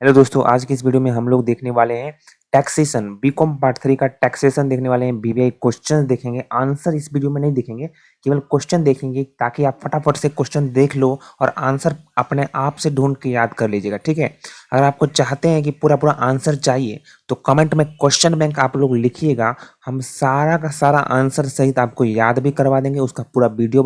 Hello दोस्तों, आज की इस वीडियो में हम लोग देखने वाले हैं टैक्सेशन बीकॉम पार्ट 3 का टैक्सेशन देखने वाले हैं। बीबीआई क्वेश्चंस देखेंगे, आंसर इस वीडियो में नहीं देखेंगे, केवल क्वेश्चन देखेंगे ताकि आप फटाफट से क्वेश्चन देख लो और आंसर अपने आप से ढूंढ के याद कर लीजिएगा। ठीक है, अगर आपको चाहते हैं कि पूरा पूरा आंसर चाहिए तो कमेंट में क्वेश्चन बैंक आप लोग लिखिएगा, हम सारा का सारा आंसर सहित आपको याद भी करवा देंगे, उसका पूरा वीडियो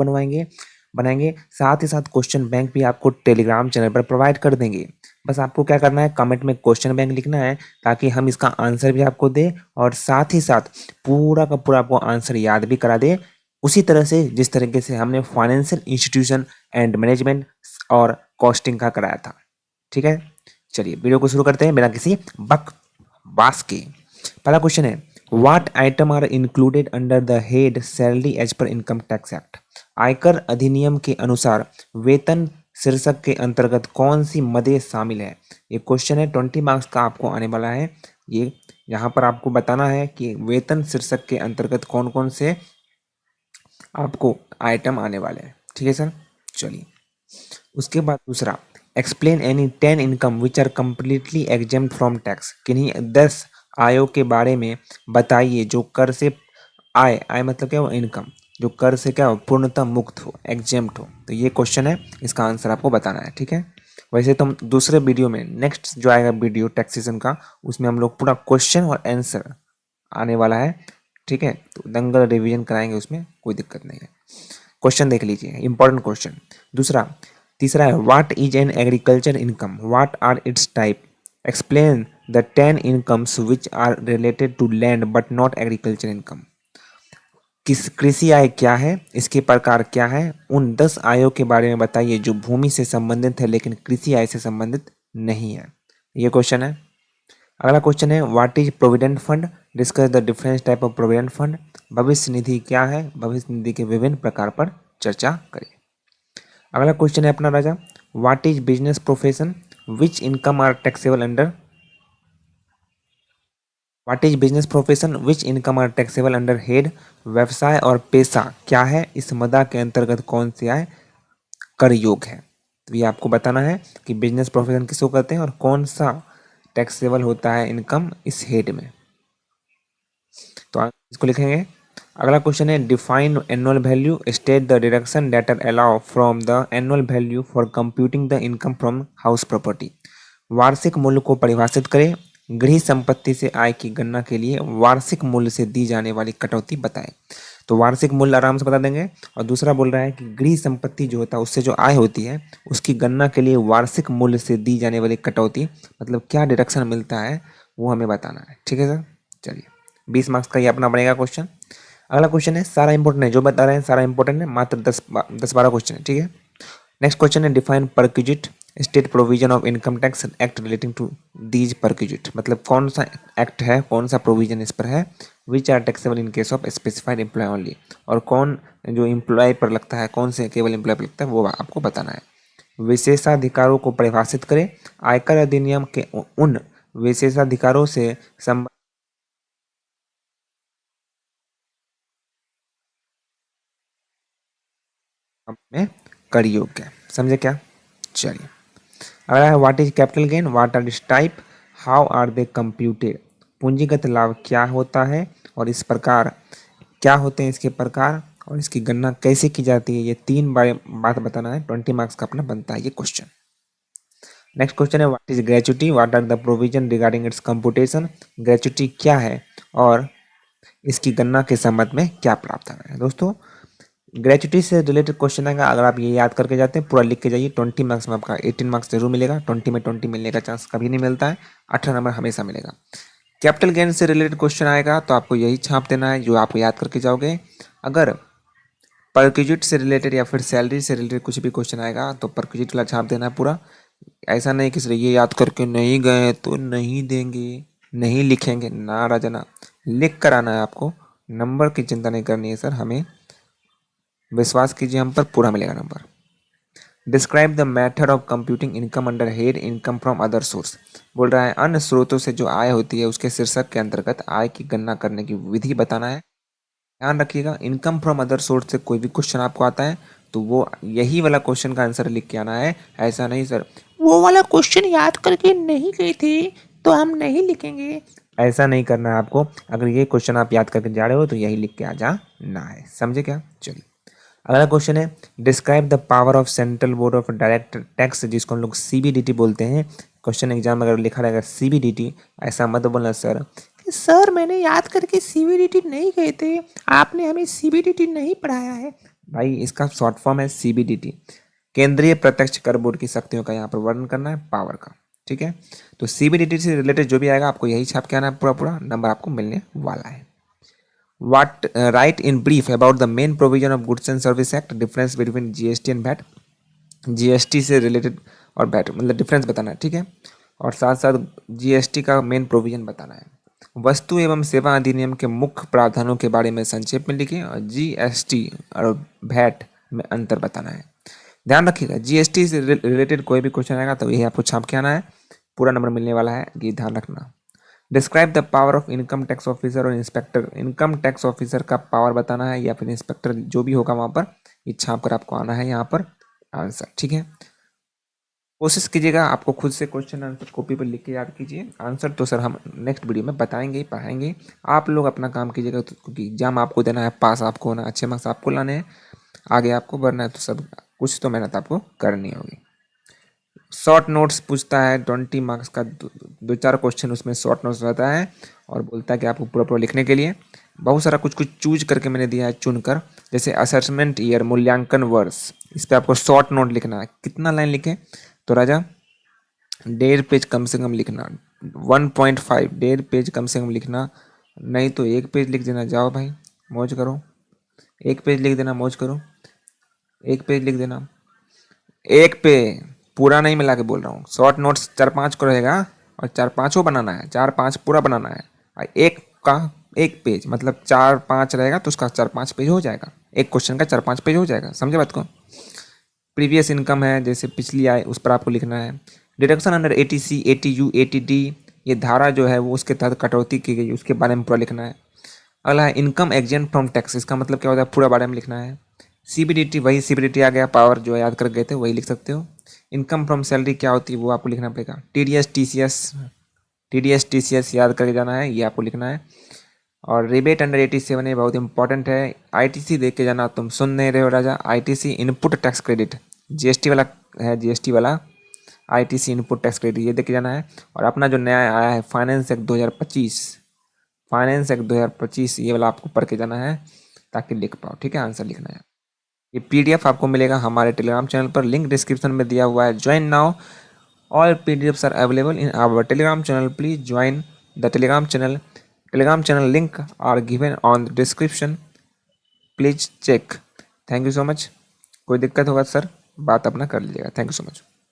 बनाएंगे। साथ ही साथ क्वेश्चन बैंक भी आपको टेलीग्राम चैनल पर प्रोवाइड कर देंगे। बस आपको क्या करना है, कमेंट में क्वेश्चन बैंक लिखना है ताकि हम इसका आंसर भी आपको दें और साथ ही साथ पूरा का पूरा आपको आंसर याद भी करा दें, उसी तरह से जिस तरीके से हमने फाइनेंशियल इंस्टीट्यूशन एंड मैनेजमेंट और कॉस्टिंग का कराया था। ठीक है, चलिए वीडियो को शुरू करते हैं बिना किसी बकवास के। पहला क्वेश्चन है, what item are included under the head salary as per income tax act. आयकर अधिनियम के अनुसार वेतन शीर्षक के अंतर्गत कौन सी मदें शामिल है। ये क्वेश्चन है, 20 मार्क्स का आपको आने वाला है। ये यहाँ पर आपको बताना है कि वेतन शीर्षक के अंतर्गत कौन कौन से आपको आइटम आने वाले हैं। ठीक है सर, चलिए उसके बाद दूसरा, explain any 10 income which are completely exempt from tax. किन्हीं 10 आयों के बारे में बताइए जो कर से आय मतलब क्या हो, इनकम, जो कर से क्या हो, पूर्णतः मुक्त हो, एग्जेम्प्ट हो। तो ये क्वेश्चन है, इसका आंसर आपको बताना है। ठीक है, वैसे तो हम दूसरे वीडियो में, नेक्स्ट जो आएगा वीडियो टैक्सेशन का, उसमें हम लोग पूरा क्वेश्चन और आंसर आने वाला है। ठीक है, तो दंगल रिवीजन कराएंगे, उसमें कोई दिक्कत नहीं है। क्वेश्चन देख लीजिए, इंपॉर्टेंट क्वेश्चन। दूसरा, तीसरा है, what is an agriculture income, what are its type, explain the 10 incomes which are related to land but not agriculture income. किस कृषि आय क्या है, इसके प्रकार क्या है, उन 10 आयों के बारे में बताइए जो भूमि से संबंधित है लेकिन कृषि आय से संबंधित नहीं है। ये क्वेश्चन है। अगला क्वेश्चन है, what is provident fund, discuss the difference type of provident fund. भविष्य निधि क्या है, भविष्य निधि के विभिन्न प्रकार पर चर्चा करें। अगला क्वेश्चन है अपना राजा, what is business profession, which income are taxable under. What is business profession which income are taxable under head. व्यवसाय और पेशा क्या है, इस मदा के अंतर्गत कौन से आय कर योग है। तो ये आपको बताना है कि बिजनेस प्रोफेशन किसको कहते हैं और कौन सा टैक्सेबल होता है इनकम इस हेड में। तो इसको लिखेंगे। अगला क्वेश्चन है, define annual value, state the deduction that are allow from the annual value for computing the income from house property. वार्षिक मूल्य को परिभाषित करें। गृह संपत्ति से आय की गणना के लिए वार्षिक मूल्य से दी जाने वाली कटौती बताएं। तो वार्षिक मूल्य आराम से बता देंगे। और दूसरा बोल रहा है कि गृह संपत्ति जो होता है उससे जो आय होती है उसकी गणना के लिए वार्षिक मूल्य से दी जाने वाली कटौती, मतलब क्या डिडक्शन मिलता है वो हमें बताना है। ठीक है सर, चलिए 20 मार्क्स का ये अपना बनेगा क्वेश्चन। अगला क्वेश्चन है, सारा इंपॉर्टेंट है, जो बता रहे हैं सारा इंपॉर्टेंट है, मात्र 10-12 क्वेश्चन है। ठीक है, नेक्स्ट क्वेश्चन है, define perquisite, state provision of income tax act relating to these perquisite. मतलब कौन सा एक्ट है, कौन सा प्रोविजन इस पर है। Which are taxable in case of specified employ only, और कौन जो एम्प्लॉय पर लगता है, कौन से केवल एम्प्लॉय पर लगता है, वो आपको बताना है। विशेषाधिकारों को परिभाषित करें। आयकर अधिनियम के उन विशेषाधिकारों से संबंधित में कर योग्य, समझे क्या। चलिए अगला है, what is capital gain, what are its type, how are they computed. पूंजीगत लाभ क्या होता है और इस प्रकार क्या होते हैं इसके प्रकार, और इसकी गणना कैसे की जाती है। ये 3 बात बताना है, 20 मार्क्स का अपना बनता है ये क्वेश्चन। नेक्स्ट क्वेश्चन है, what is gratuity, what are the provision regarding its computation. Gratuity क्या है और इसकी गणना के संबंध में क्या प्रावधान है। दोस्तों ग्रेचुटी से रिलेटेड क्वेश्चन आएगा, अगर आप ये याद करके जाते हैं, पूरा लिख के जाइए, 20 मार्क्स में आपका 18 मार्क्स जरूर मिलेगा। 20 में 20 मिलने का चांस कभी नहीं मिलता है, 18 नंबर हमेशा मिलेगा। कैपिटल गेन से रिलेटेड क्वेश्चन आएगा तो आपको यही छाप देना है जो आप याद करके जाओगे। अगर परक्विजिट से रिलेटेड या फिर सैलरी से रिलेटेड कुछ भी क्वेश्चन आएगा तो परक्विजिट वाला छाप देना है पूरा। ऐसा नहीं कि सिर्फ ये याद करके नहीं गए तो नहीं देंगे, नहीं लिखेंगे, ना राजना, लिख कर आना है आपको। नंबर की चिंता नहीं करनी है सर, हमें विश्वास कीजिए, हम पर पूरा मिलेगा number. Describe the method of computing income under head income from other source. बोल रहा है अन्य स्रोतों से जो आय होती है उसके शीर्षक के अंतर्गत आय की गणना करने की विधि बताना है। ध्यान रखिएगा, इनकम फ्रॉम अदर सोर्स से कोई भी क्वेश्चन आपको आता है तो वो यही वाला क्वेश्चन का आंसर लिख के आना है। ऐसा नहीं सर वो वाला क्वेश्चन याद करके नहीं गए थे तो हम नहीं लिखेंगे, ऐसा नहीं करना है आपको। अगर ये क्वेश्चन आप याद करके जा रहे हो तो यही लिख के आ जाना है, समझे क्या। चलिए अगला क्वेश्चन है, describe the power of central board of direct tax, जिसको हम लोग सीबीडीटी बोलते हैं। क्वेश्चन एग्जाम में अगर लिखा रहेगा सीबीडीटी, ऐसा मत बोलना सर मैंने याद करके सीबीडीटी नहीं गए थे, आपने हमें सीबीडीटी नहीं पढ़ाया है। भाई इसका शॉर्ट फॉर्म है सीबीडीटी, केंद्रीय प्रत्यक्ष कर बोर्ड की शक्तियों का यहाँ पर वर्णन करना है, पावर का। ठीक है, तो सीबीडीटी से रिलेटेड जो भी आएगा आपको यही छाप के आना है, पूरा पूरा नंबर आपको मिलने वाला है। What write in brief about the main provision of Goods and Service Act, difference between GST and VAT। GST से रिलेटेड और वैट मतलब डिफरेंस बताना है, ठीक है, और साथ साथ जीएसटी का मेन प्रोविजन बताना है। वस्तु एवं सेवा अधिनियम के मुख्य प्रावधानों के बारे में संक्षेप में लिखें और जीएसटी और वैट में अंतर बताना है। ध्यान रखिएगा जीएसटी से रिलेटेड कोई भी क्वेश्चन आएगा तो यही आपको छाप के आना है, पूरा नंबर मिलने वाला है, ये ध्यान रखना। Describe the power of income tax officer और इंस्पेक्टर, इनकम टैक्स ऑफिसर का पावर बताना है या फिर इंस्पेक्टर जो भी होगा वहाँ पर, ये छाप कर आपको आना है यहाँ पर आंसर। ठीक है, कोशिश कीजिएगा आपको खुद से क्वेश्चन आंसर कॉपी पर लिख के याद कीजिए। आंसर तो सर हम नेक्स्ट वीडियो में बताएंगे पढ़ाएंगे, आप लोग अपना काम कीजिएगा, तो क्योंकि एग्जाम आपको देना है, पास आपको होना, अच्छे मार्क्स आपको लाने हैं, आगे आपको बढ़ना है, तो सब कुछ तो मेहनत आपको करनी होगी। शॉर्ट नोट्स पूछता है 20 मार्क्स का, दो चार क्वेश्चन उसमें शॉर्ट नोट्स रहता है और बोलता है कि आपको पूरा पूरा लिखने के लिए बहुत सारा कुछ कुछ चूज करके मैंने दिया है चुनकर, जैसे असेसमेंट ईयर, मूल्यांकन वर्ष, इस पर आपको शॉर्ट नोट लिखना है। कितना लाइन लिखे तो राजा 1.5 पेज कम से कम लिखना, 1.5 1.5 पेज कम से कम लिखना, नहीं तो 1 पेज लिख देना। जाओ भाई मौज करो, 1 पेज लिख देना, मौज करो, 1 पेज लिख देना, 1 पे पूरा नहीं मिला के बोल रहा हूँ। शॉर्ट नोट्स 4-5 को रहेगा और 4-5 बनाना है, 4-5 पूरा बनाना है, और एक का 1 पेज मतलब 4-5 रहेगा तो उसका 4-5 पेज हो जाएगा, एक क्वेश्चन का 4-5 पेज हो जाएगा, समझे बात को। प्रीवियस इनकम है जैसे पिछली आय, उस पर आपको लिखना है। Deduction under eighty C, eighty U, eighty D, ये धारा जो है वो उसके तहत कटौती की गई, उसके बारे में पूरा लिखना है। अगला है इनकम एग्जेंट फ्रॉम टैक्स, इसका मतलब क्या होता है, पूरा बारे में लिखना है। सीबीडीटी, वही सीबीडीटी आ गया, पावर जो याद कर गए थे वही लिख सकते हो। इनकम फ्रॉम सैलरी क्या होती है वो आपको लिखना पड़ेगा। टीडीएस टीसीएस याद करके जाना है, ये आपको लिखना है। और रिबेट अंडर 87 ये बहुत इंपॉर्टेंट है। आईटीसी देख के जाना, तुम सुन नहीं रहे हो राजा, ITC input tax credit, GST वाला है, जीएसटी वाला आईटीसी इनपुट टैक्स क्रेडिट, ये देख के जाना है। और अपना जो नया आया है फाइनेंस एक्ट 2025, फाइनेंस एक्ट 2025, ये वाला आपको पढ़ के जाना है ताकि लिख पाओ। ठीक है, आंसर लिखना है। ये पीडीएफ आपको मिलेगा हमारे टेलीग्राम चैनल पर, लिंक डिस्क्रिप्शन में दिया हुआ है, join now, all PDFs are available in our Telegram channel, please join the Telegram channel. Telegram channel link are given on the description, please check. Thank you so much. कोई दिक्कत होगा sir बात अपना कर लीजिएगा। Thank you so much.